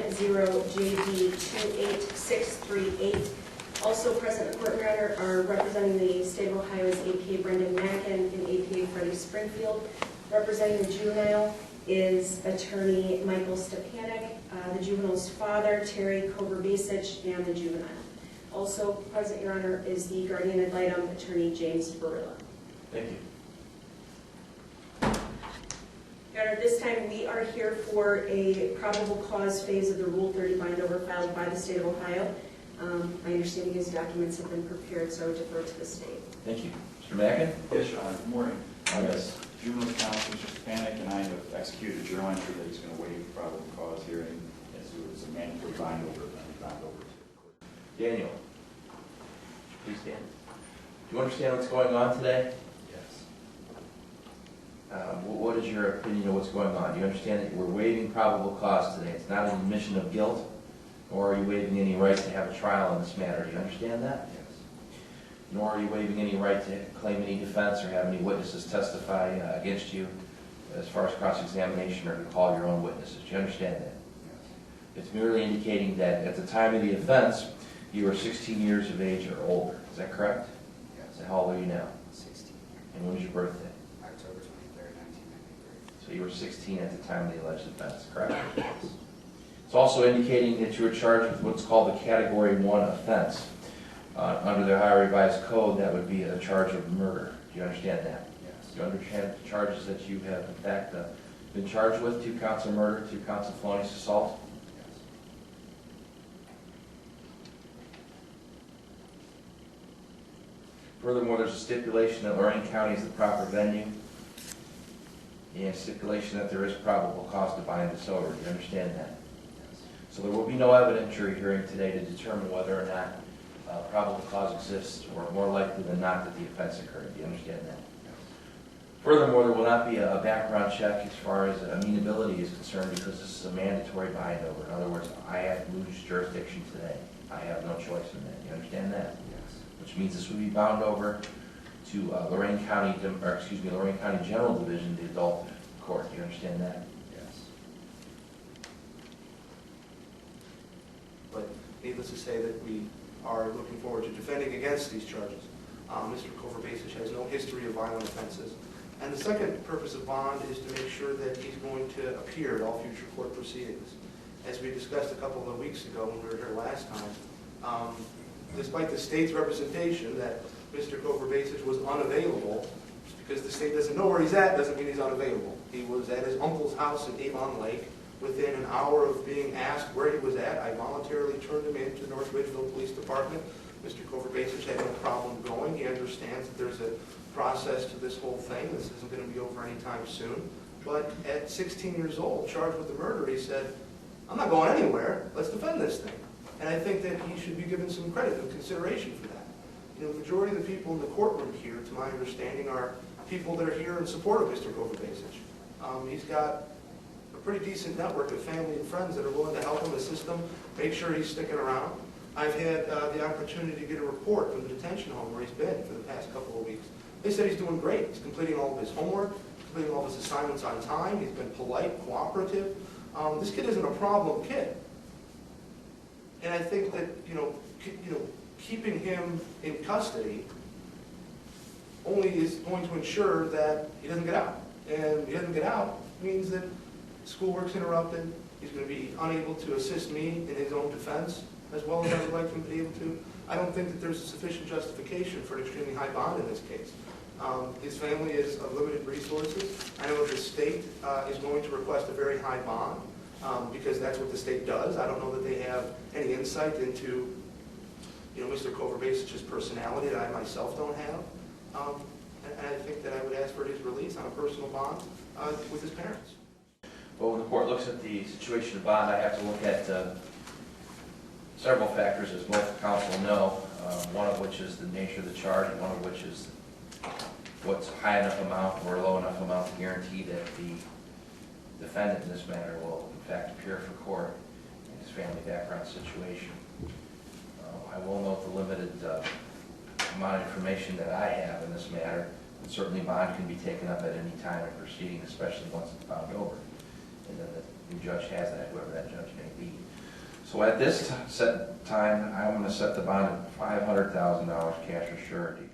0JD28638. Also present in court, Your Honor, are representing the State of Ohio's APA Brendan Mackin and APA Freddie Springfield. Representing the juvenile is attorney Michael Stepanek, the juvenile's father, Terry Kovarbasich, and the juvenile. Also present, Your Honor, is the guardian ad litem, attorney James Barilla. Thank you. Your Honor, this time we are here for a probable cause phase of the Rule 30 bind-over filed by the State of Ohio. My understanding is documents have been prepared, so I would defer to the State. Thank you. Mr. Mackin? Yes, Your Honor. Good morning. Yes. Juvenile counsel, Mr. Stepanek, and I have executed a journal entry that he's going to waive probable cause hearing as it was a mandatory bind-over to the court. Daniel, please stand. Do you understand what's going on today? Yes. What is your opinion of what's going on? Do you understand that we're waiving probable cause today? It's not an admission of guilt, nor are you waiving any right to have a trial in this matter. Do you understand that? Yes. Nor are you waiving any right to claim any defense or have any witnesses testify against you as far as cross-examination or to call your own witnesses. Do you understand that? Yes. It's merely indicating that at the time of the offense, you were 16 years of age or older. Is that correct? Yes. So how old are you now? 16. And when was your birthday? October 23rd, 1993. So you were 16 at the time of the alleged offense, correct? Yes. It's also indicating that you were charged with what's called a Category 1 offense. Under the Ohio Revised Code, that would be a charge of murder. Do you understand that? Yes. Do you understand the charges that you have, in fact, been charged with? 2 counts of murder, 2 counts of felonious assault? Yes. Furthermore, there's a stipulation that Lorraine County is the proper venue, and a stipulation that there is probable cause to bind us over. Do you understand that? Yes. So there will be no evidentiary hearing today to determine whether or not probable cause exists, or more likely than not that the offense occurred. Do you understand that? Yes. Furthermore, there will not be a background check as far as amenability is concerned because this is a mandatory bind-over. In other words, I have to lose jurisdiction today. I have no choice in that. Do you understand that? Yes. Which means this would be bound over to Lorraine County General Division, the adult court. Do you understand that? Yes. But needless to say that we are looking forward to defending against these charges. Mr. Kovarbasich has no history of violent offenses. And the second purpose of bond is to make sure that he's going to appear at all future court proceedings. As we discussed a couple of weeks ago when we were here last time, despite the state's representation that Mr. Kovarbasich was unavailable, just because the state doesn't know where he's at doesn't mean he's unavailable. He was at his uncle's house in Avon Lake. Within an hour of being asked where he was at, I voluntarily turned him in to the North Ridgeville Police Department. Mr. Kovarbasich had no problem going. He understands that there's a process to this whole thing. This isn't going to be over anytime soon. But at 16 years old, charged with the murder, he said, I'm not going anywhere. Let's defend this thing. And I think that he should be given some credit and consideration for that. You know, the majority of the people in the courtroom here, to my understanding, are people that are here in support of Mr. Kovarbasich. He's got a pretty decent network of family and friends that are willing to help him, assist him, make sure he's sticking around. I've had the opportunity to get a report from the detention home where he's been for the past couple of weeks. They said he's doing great. He's completing all of his homework, completing all of his assignments on time. He's been polite, cooperative. This kid isn't a problem kid. And I think that, keeping him in custody only is going to ensure that he doesn't get out. And if he doesn't get out, it means that schoolwork's interrupted. He's going to be unable to assist me in his own defense as well as I would like him to be able to. I don't think that there's a sufficient justification for an extremely high bond in this case. His family is of limited resources. I know the state is going to request a very high bond because that's what the state does. I don't know that they have any insight into Mr. Kovarbasich's personality that I myself don't have. And I think that I would ask for his release on a personal bond with his parents. Well, when the court looks at the situation of bond, I have to look at several factors, as both counsel know, one of which is the nature of the charge, and one of which is what's a high enough amount or low enough amount to guarantee that the defendant in this matter will, in fact, appear for court in his family background situation. I will note the limited amount of information that I have in this matter, and certainly bond can be taken up at any time in proceeding, especially once it's bound over. and then the new judge has that, whoever that judge may be. So at this set time, I'm going to set the bond at $500,000 cash or surety.